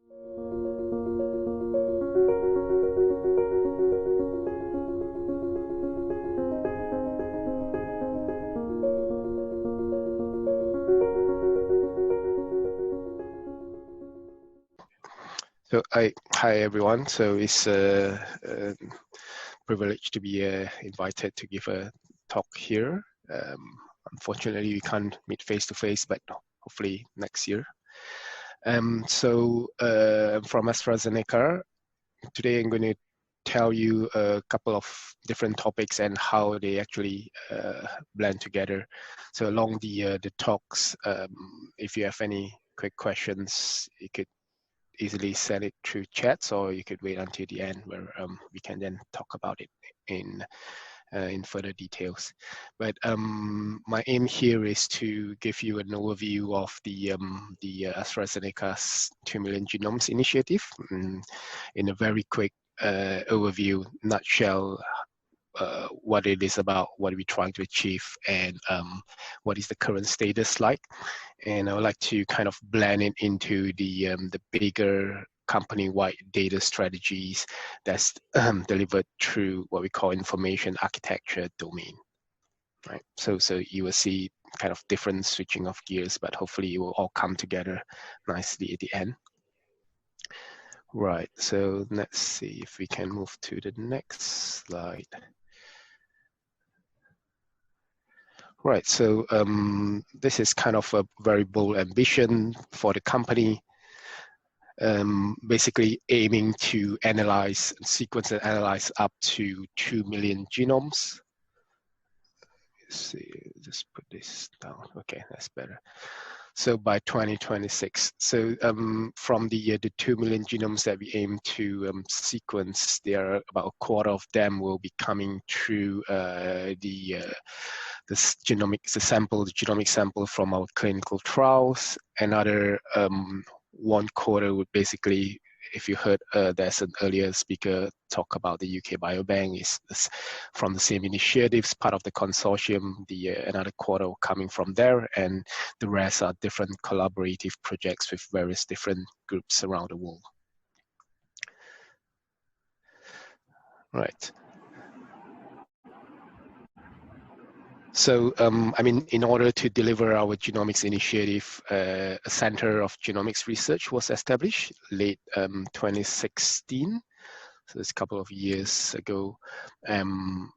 So hi everyone. So it's a privilege to be invited to give a talk here. Unfortunately, we can't meet face to face, but hopefully next year. I'm from AstraZeneca. Today I'm going to tell you a couple of different topics and how they actually blend together. So along the talks, if you have any quick questions, you could easily send it through chats, or you could wait until the end where we can then talk about it in further details. But my aim here is to give you an overview of the AstraZeneca's 2 million genomes initiative in a very quick overview, nutshell. What it is about, what we're trying to achieve, and what is the current status like. And I would like to kind of blend it into the bigger company-wide data strategies that's delivered through what we call information architecture domain. Right. So you will see kind of different switching of gears, but hopefully it will all come together nicely at the end. Right. So let's see if we can move to the next slide. Right, so this is kind of a very bold ambition for the company, basically aiming to analyze, sequence and analyze up to 2 million genomes. Let's see, just put this down. Okay, that's better. So by 2026, so from the 2 million genomes that we aim to sequence, there are about a quarter of them will be coming through the genomic sample from our clinical trials. Another 1/4 would basically, if you heard there's an earlier speaker talk about the UK Biobank, is from the same initiatives, part of the consortium. Another 1/4 coming from there, and the rest are different collaborative projects with various different groups around the world. Right. So, I mean, in order to deliver our genomics initiative, a Center of Genomics Research was established late 2016. So it's a couple of years ago.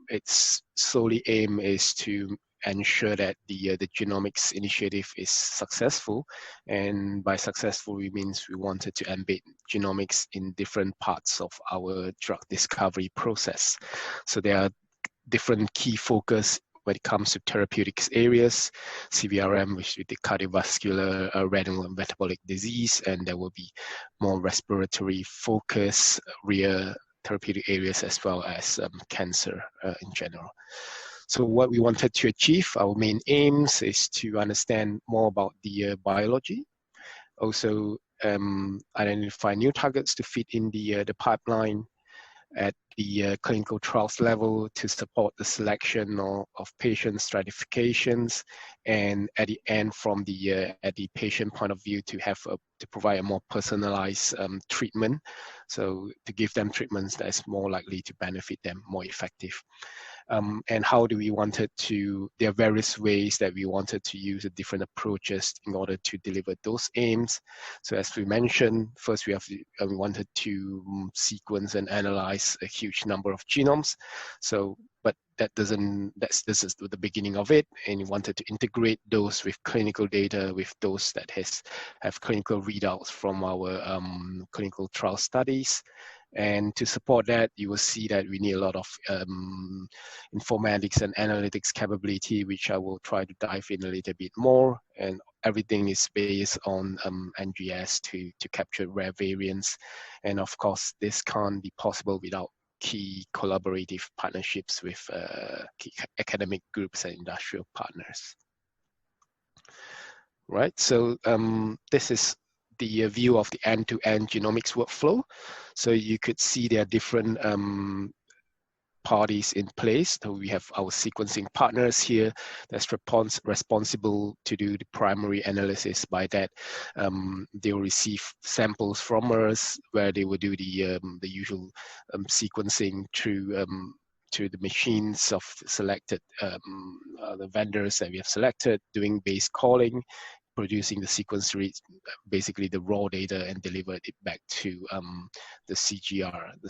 Its solely aim is to ensure that the genomics initiative is successful. And by successful, we means we wanted to embed genomics in different parts of our drug discovery process. So there are different key focus when it comes to therapeutics areas, CVRM, which is the cardiovascular, renal and metabolic disease, and there will be more respiratory focus, rare therapeutic areas, as well as cancer in general. So what we wanted to achieve, our main aims is to understand more about the biology, also identify new targets to fit in the pipeline, at the clinical trials level to support the selection of patient stratifications, and at the end, from the at the patient point of view, to have to provide a more personalized treatment, so to give them treatments that is more likely to benefit them, more effective. And how do we wanted to, there are various ways that we wanted to use the different approaches in order to deliver those aims. So as we mentioned, first we wanted to sequence and analyze a huge number of genomes. So, but this is the beginning of it, and we wanted to integrate those with clinical data, with those that have clinical readouts from our clinical trial studies. And to support that, you will see that we need a lot of informatics and analytics capability, which I will try to dive in a little bit more. And everything is based on NGS to capture rare variants. And of course, this can't be possible without key collaborative partnerships with key academic groups and industrial partners. Right, so this is the view of the end-to-end genomics workflow. So you could see there are different parties in place. So we have our sequencing partners here that's responsible to do the primary analysis. By that, they will receive samples from us where they will do the usual sequencing through to the machines of selected the vendors that we have selected, doing base calling, producing the sequence reads, basically the raw data, and deliver it back to the CGR, the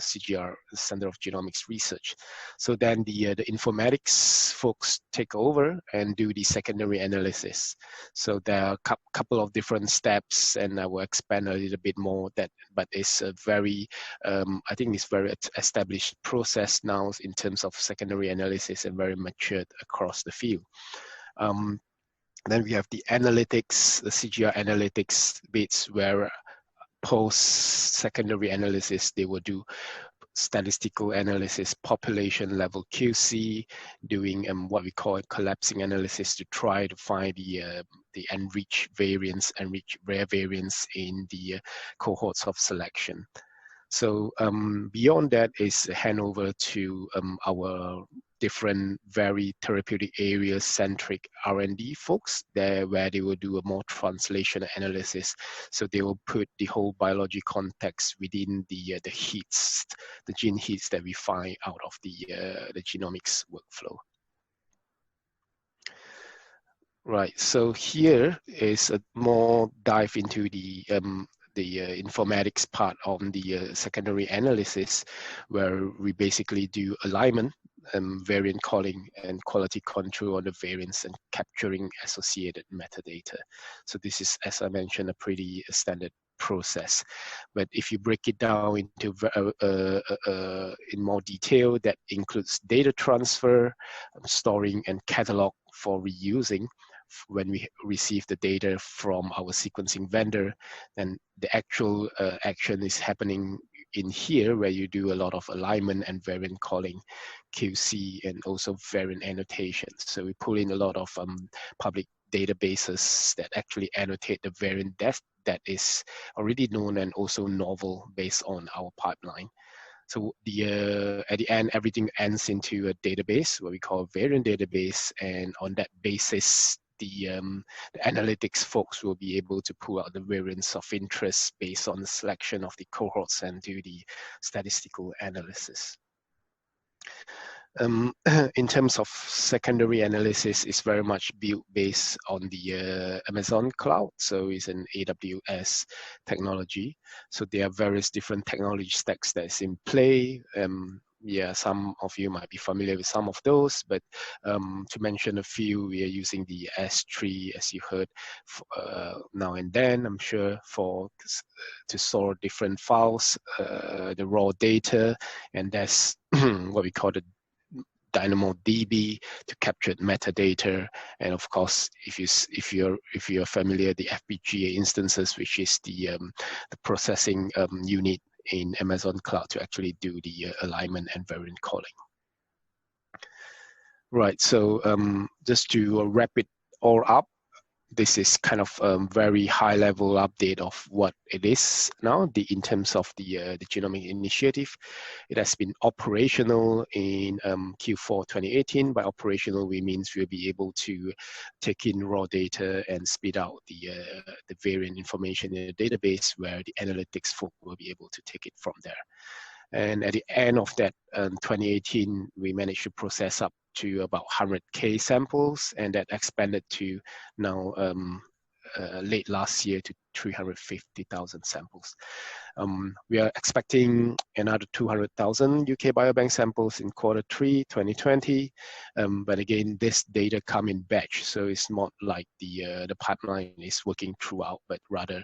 Center of Genomics Research. So then the informatics folks take over and do the secondary analysis. So there are a couple of different steps, and I will expand a little bit more that, but it's a very, I think it's very established process now in terms of secondary analysis and very matured across the field. Then we have the analytics, the CGR analytics bits where post-secondary analysis, they will do statistical analysis, population level QC, doing what we call a collapsing analysis to try to find the enriched variants, enriched rare variants in the cohorts of selection. So beyond that is a handover to our different very therapeutic area centric R&D folks there, where they will do a more translational analysis. So they will put the whole biology context within the hits, the gene hits that we find out of the genomics workflow. Right, so here is a more dive into the informatics part on the secondary analysis, where we basically do alignment, variant calling, and quality control on the variants and capturing associated metadata. So this is, as I mentioned, a pretty standard process. But if you break it down into in more detail, that includes data transfer, storing, and catalog for reusing. When we receive the data from our sequencing vendor, and the actual action is happening in here, where you do a lot of alignment and variant calling, QC, and also variant annotations. So we pull in a lot of public databases that actually annotate the variant that is already known and also novel based on our pipeline. So at the end, everything ends into a database, what we call variant database, and on that basis, the analytics folks will be able to pull out the variants of interest based on the selection of the cohorts and do the statistical analysis. In terms of secondary analysis, it's very much built based on the Amazon cloud. So it's an AWS technology. So there are various different technology stacks that's in play. Yeah, some of you might be familiar with some of those, but to mention a few, we are using the S3, as you heard, now and then, I'm sure, to store different files, the raw data, and that's what we call the DynamoDB to capture metadata, and of course, if you're familiar, the FPGA instances, which is the processing unit in Amazon Cloud to actually do the alignment and variant calling. Right, so just to wrap it all up, this is kind of a very high level update of what it is now in terms of the genomic initiative. It has been operational in Q4 2018. By operational, we means we'll be able to take in raw data and spit out the variant information in the database, where the analytics folk will be able to take it from there. And at the end of that 2018, we managed to process up to about 100K samples, and that expanded to now late last year to 350,000 samples. We are expecting another 200,000 UK Biobank samples in Q3 2020, but again, this data come in batch, so it's not like the pipeline is working throughout, but rather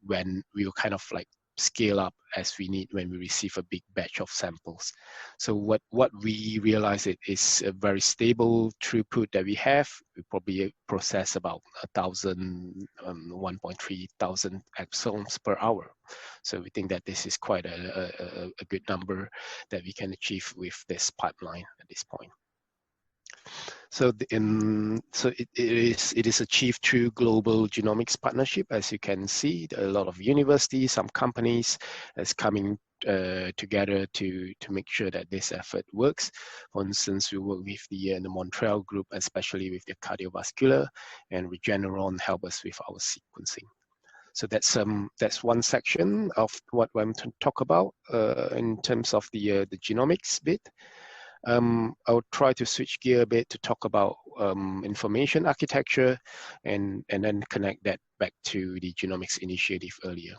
when we will kind of like scale up as we need when we receive a big batch of samples. So what we realize is a very stable throughput that we have. We probably process about 1.3 thousand exomes per hour. So we think that this is quite a good number that we can achieve with this pipeline at this point. So, it is achieved through global genomics partnership. As you can see, there are a lot of universities, some companies that's coming together to make sure that this effort works. For instance, we work with the Montreal group, especially with the cardiovascular, and Regeneron help us with our sequencing. So that's one section of what I'm to talk about in terms of the genomics bit. I'll try to switch gear a bit to talk about information architecture and then connect that back to the genomics initiative earlier.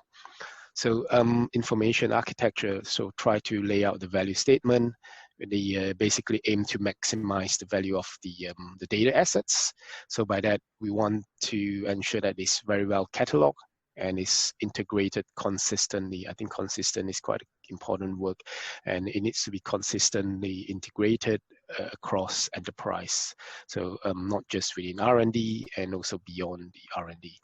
So information architecture, so try to lay out the value statement. They basically aim to maximize the value of the data assets. So by that, we want to ensure that it's very well cataloged and is integrated consistently. I think consistent is quite important work, and it needs to be consistently integrated across enterprise. So not just within R&D and also beyond the R&D.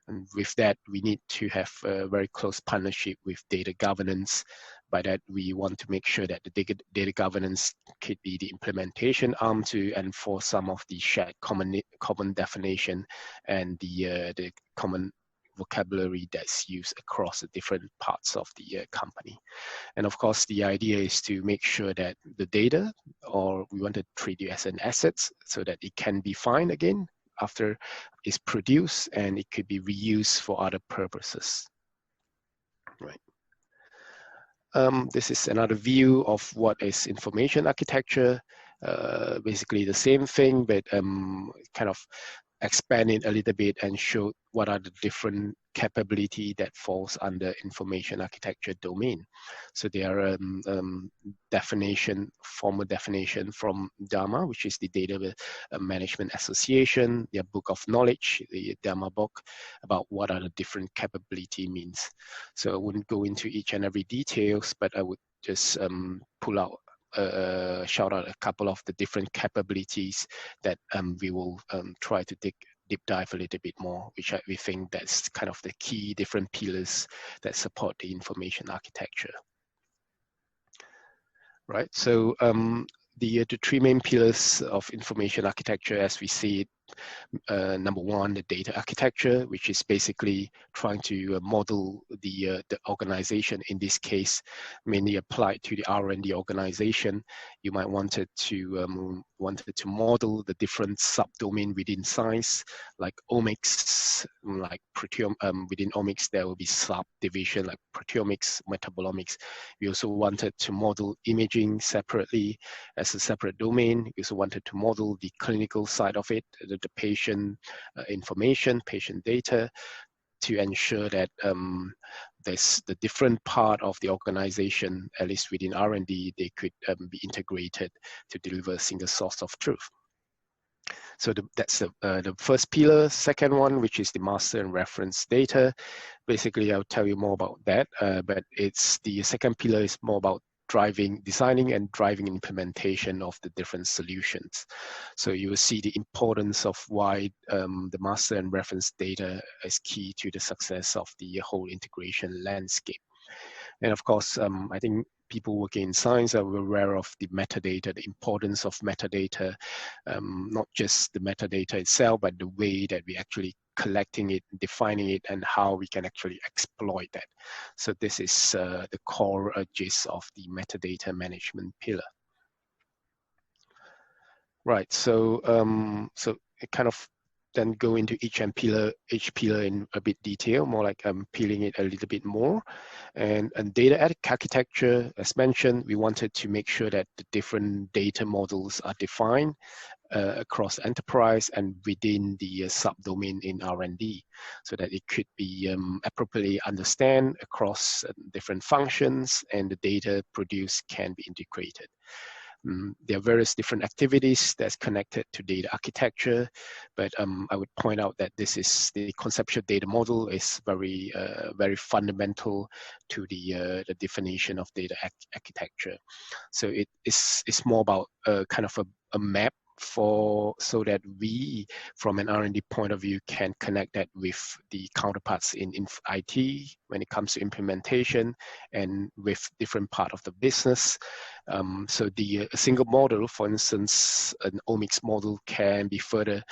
And with that, we need to have a very close partnership with data governance. By that, we want to make sure that the data governance could be the implementation arm to enforce some of the shared common definition and the common vocabulary that's used across the different parts of the company. And of course, the idea is to make sure that the data, or we want to treat it as an asset so that it can be found again after it's produced, and it could be reused for other purposes. Right. This is another view of what is information architecture. Basically the same thing, but kind of expand it a little bit and show what are the different capability that falls under information architecture domain. So there are formal definition from DAMA, which is the Data Management Association, their book of knowledge, the DAMA book, about what are the different capability means. So I wouldn't go into each and every details, but I would just pull out shout out a couple of the different capabilities that we will try to deep dive a little bit more, which we think that's kind of the key different pillars that support the information architecture. Right, so the three main pillars of information architecture as we see it, number one, the data architecture, which is basically trying to model the organization, in this case, mainly applied to the R&D organization. You might wanted to model the different subdomain within science, like omics, like procurement. Within omics, there will be subdivision like proteomics, metabolomics. We also wanted to model imaging separately as a separate domain. We also wanted to model the clinical side of it, the patient information, patient data, to ensure that there's the different part of the organization, at least within R&D, they could be integrated to deliver a single source of truth. So that's the first pillar. Second one, which is the master and reference data. Basically, I'll tell you more about that, but it's the second pillar is more about designing and driving implementation of the different solutions. So you will see the importance of why the master and reference data is key to the success of the whole integration landscape. And of course, I think people working in science are aware of the metadata, the importance of metadata, not just the metadata itself, but the way that we actually collecting it, defining it, and how we can actually exploit that. So this is the core gist of the metadata management pillar. Right, so so it kind of then go into each pillar in a bit detail, more like peeling it a little bit more. And data architecture, as mentioned, we wanted to make sure that the different data models are defined across enterprise and within the subdomain in R&D, so that it could be appropriately understand across different functions, and the data produced can be integrated. There are various different activities that's connected to data architecture, but I would point out that this is the conceptual data model is very fundamental to the definition of data architecture. So it's more about kind of a map so that we, from an R&D point of view, can connect that with the counterparts in IT when it comes to implementation and with different part of the business. So a single model, for instance, an omics model can be further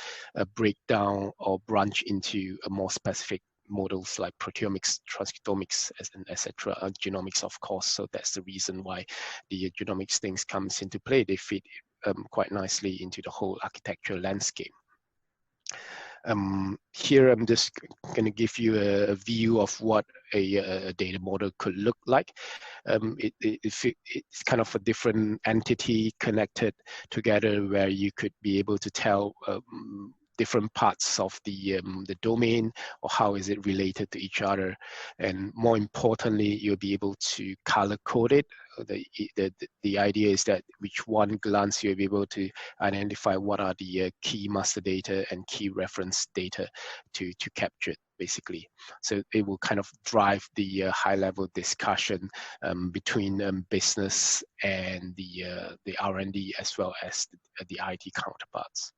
break down or branch into a more specific models like proteomics, transcriptomics, and etc. Genomics, of course. So that's the reason why the genomics things comes into play. They fit quite nicely into the whole architectural landscape. Here I'm just going to give you a view of what a data model could look like. It's kind of a different entity connected together where you could be able to tell different parts of the domain, or how is it related to each other, and more importantly, you'll be able to color code it. The idea is that with one glance you'll be able to identify what are the key master data and key reference data to capture it, basically. So it will kind of drive the high-level discussion between business and the R&D as well as the IT counterparts.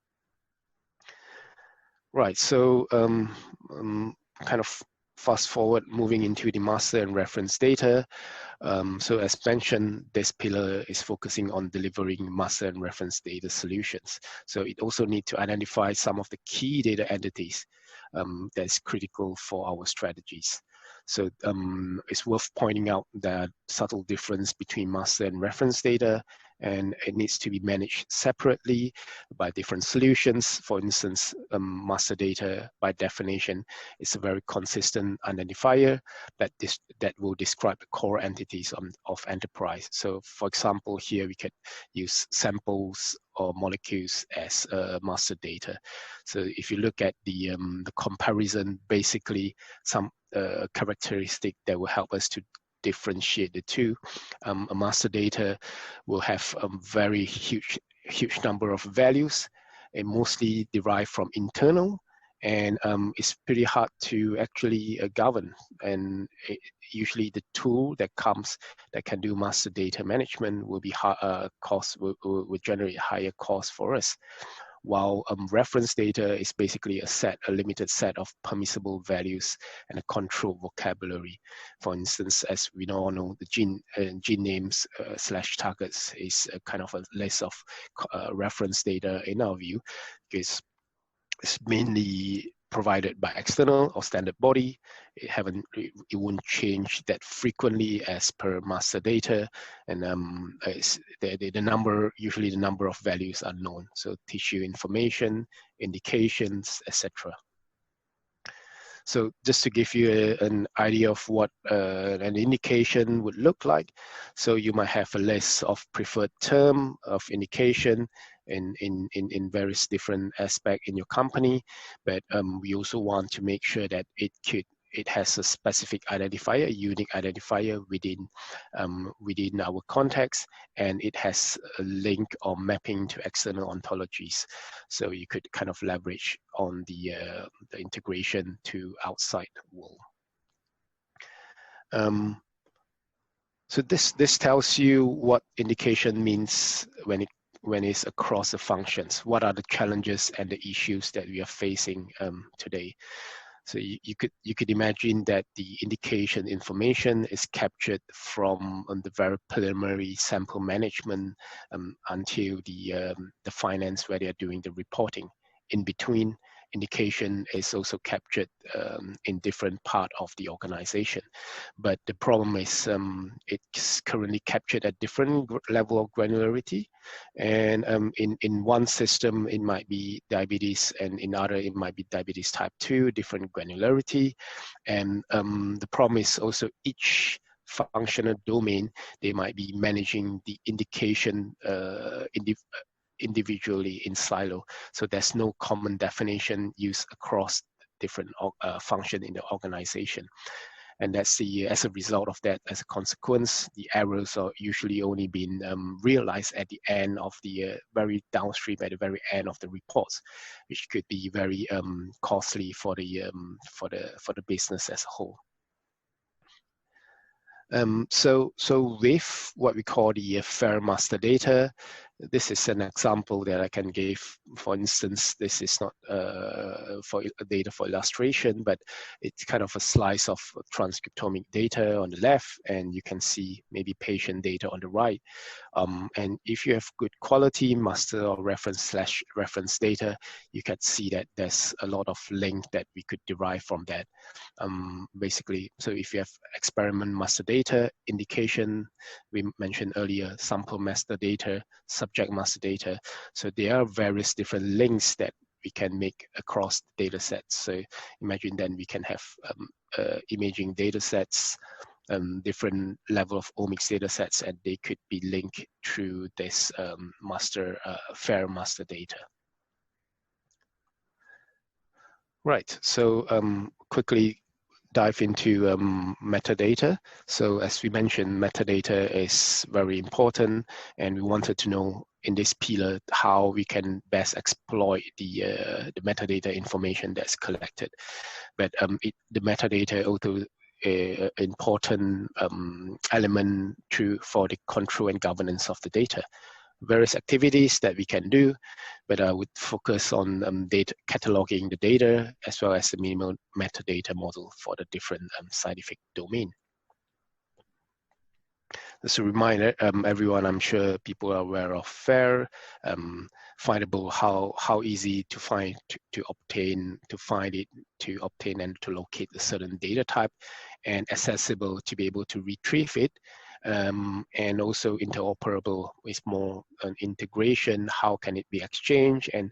Right, so kind of fast forward, moving into the master and reference data. So as mentioned, this pillar is focusing on delivering master and reference data solutions. So it also needs to identify some of the key data entities that's critical for our strategies. So it's worth pointing out that subtle difference between master and reference data, and it needs to be managed separately by different solutions. For instance, master data, by definition, is a very consistent identifier that will describe the core entities of enterprise. So for example, here we could use samples or molecules as master data. So if you look at the comparison, basically some characteristic that will help us to differentiate the two. A master data will have a very huge number of values, and mostly derived from internal, and it's pretty hard to actually govern. And usually the tool that can do master data management will be will generate higher costs for us. While reference data is basically a limited set of permissible values and a controlled vocabulary. For instance, as we all know, the gene names / targets is a kind of a list of reference data in our view, because it's mainly provided by external or standard body. It won't change that frequently as per master data, and usually the number of values are known. So tissue information, indications, etc. So just to give you an idea of what an indication would look like, so you might have a list of preferred term of indication in various different aspects in your company, but we also want to make sure that it has a specific identifier, a unique identifier within our context, and it has a link or mapping to external ontologies. So you could kind of leverage on the integration to outside world. So this tells you what indication means when it's across the functions. What are the challenges and the issues that we are facing today? So you could imagine that the indication information is captured from the very preliminary sample management until the finance where they are doing the reporting. In between, indication is also captured in different part of the organization. But the problem is it's currently captured at different level of granularity. And in one system, it might be diabetes, and in other, it might be diabetes type 2, different granularity. And the problem is also each functional domain, they might be managing the indication individually in silo. So there's no common definition used across different function in the organization. And that's as a result of that, as a consequence, the errors are usually only being realized at the end of the very downstream, at the very end of the reports, which could be very costly for the business as a whole. So with what we call the fair master data, This is an example that I can give. For instance, this is not for data for illustration, but it's kind of a slice of transcriptomic data on the left, and you can see maybe patient data on the right. And if you have good quality master or reference data, you can see that there's a lot of link that we could derive from that. Basically, so if you have experiment master data, indication, we mentioned earlier, sample master data, subject master data. So there are various different links that we can make across the data sets. So imagine then we can have imaging data sets, different level of omics data sets, and they could be linked through this FAIR master data. Right, so quickly dive into metadata. So as we mentioned, metadata is very important, and we wanted to know in this pillar how we can best exploit the metadata information that's collected. But the metadata also important element for the control and governance of the data. Various activities that we can do, but I would focus on data cataloging the data as well as the minimal metadata model for the different scientific domain. As a reminder, everyone, I'm sure people are aware of FAIR, findable, how easy to find, to obtain, to find it, to obtain and to locate a certain data type, and accessible to be able to retrieve it, and also interoperable with more integration, how can it be exchanged, and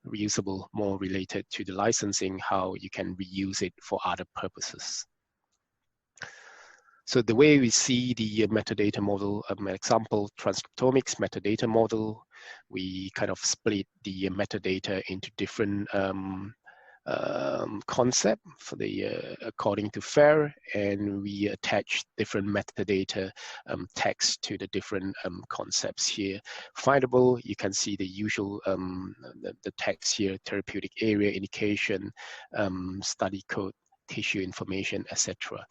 reusable, more related to the licensing, how you can reuse it for other purposes. So the way we see the metadata model, an example, transcriptomics metadata model, we kind of split the metadata into different concept for the according to FAIR, and we attach different metadata text to the different concepts here. Findable, you can see the usual the text here: therapeutic area, indication, study code, tissue information, etc.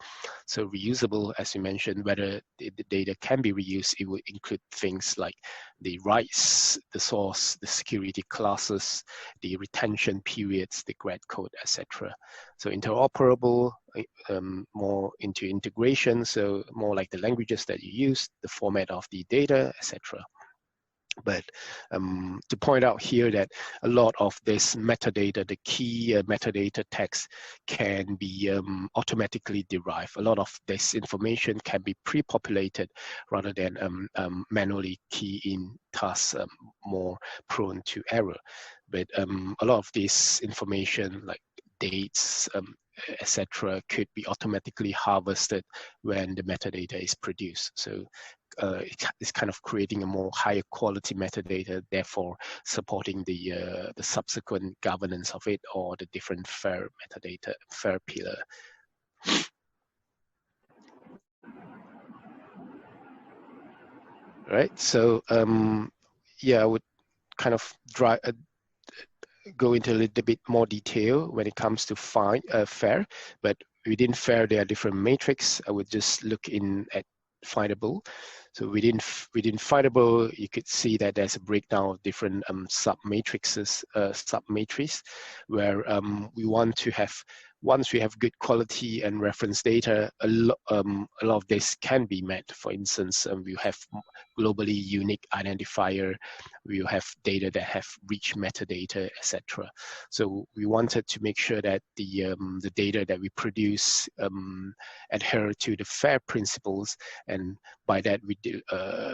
So reusable, as you mentioned, whether the data can be reused, it would include things like the rights, the source, the security classes, the retention periods, the grad code, etc. So interoperable, more into integration, so more like the languages that you use, the format of the data, etc. But to point out here that a lot of this metadata, the key metadata text, can be automatically derived. A lot of this information can be pre-populated rather than manually key in, thus more prone to error. But a lot of this information, like dates, etc., could be automatically harvested when the metadata is produced. So it's kind of creating a more higher quality metadata, therefore supporting the subsequent governance of it, or the different FAIR metadata, FAIR pillar. Right, so yeah, I would kind of go into a little bit more detail when it comes to FAIR, but within FAIR there are different matrix. I would just look in at findable. So within findable, you could see that there's a breakdown of different sub-matrices, where we want to have, once we have good quality and reference data, a lot of this can be met. For instance, we have globally unique identifier, we have data that have rich metadata, etc. So we wanted to make sure that the data that we produce adhere to the FAIR principles, and by that we do,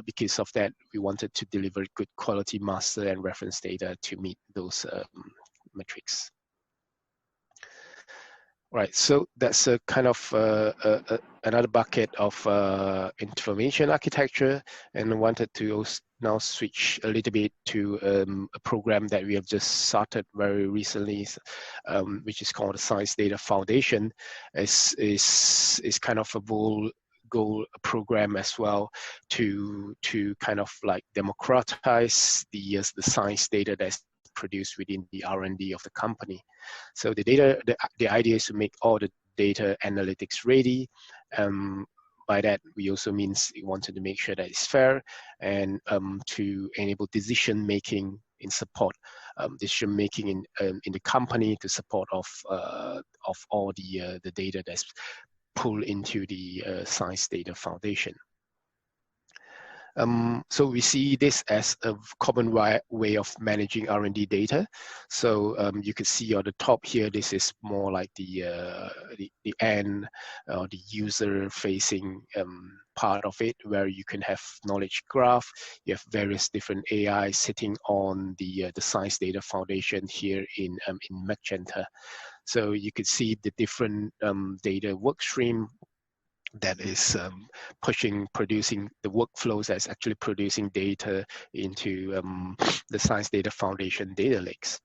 because of that, we wanted to deliver good quality master and reference data to meet those metrics. Right, so that's a kind of another bucket of information architecture, and I wanted to now switch a little bit to a program that we have just started very recently, which is called the Science Data Foundation. Is kind of a goal program as well to kind of like democratize the science data that's produced within the R&D of the company. So the idea is to make all the data analytics ready by that, we also means we wanted to make sure that it's fair and to enable decision making in support, decision making in the company to support of all the data that's pulled into the science data foundation. So we see this as a common way of managing R&D data. So you can see on the top here, this is more like the end, the user-facing part of it, where you can have knowledge graph. You have various different AI sitting on the science data foundation here in magenta. So you could see the different data work stream that is producing the workflows that's actually producing data into the science data foundation data lakes.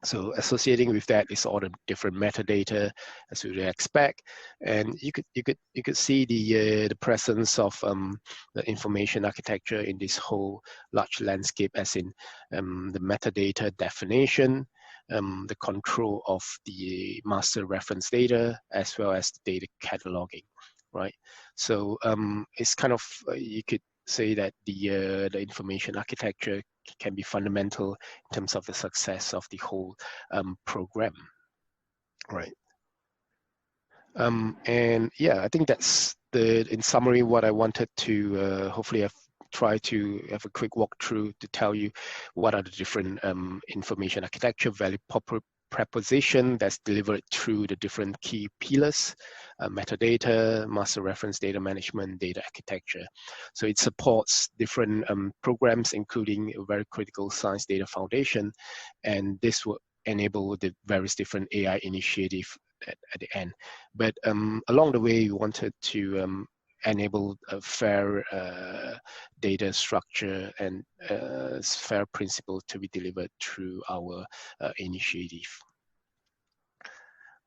So associating with that is all the different metadata as you would expect, and you could see the presence of the information architecture in this whole large landscape, as in the metadata definition, the control of the master reference data, as well as the data cataloging, right? So it's kind of you could say that the information architecture can be fundamental in terms of the success of the whole program, right? And yeah, I think that's in summary what I wanted to hopefully have tried to have a quick walkthrough to tell you what are the different information architecture value proposition that's delivered through the different key pillars, metadata, master reference data management, data architecture. So it supports different programs, including a very critical science data foundation, and this will enable the various different AI initiatives at the end. But along the way, we wanted to enable a fair data structure and fair principle to be delivered through our initiative.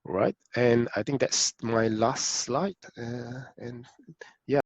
Right, and I think that's my last slide. And yeah.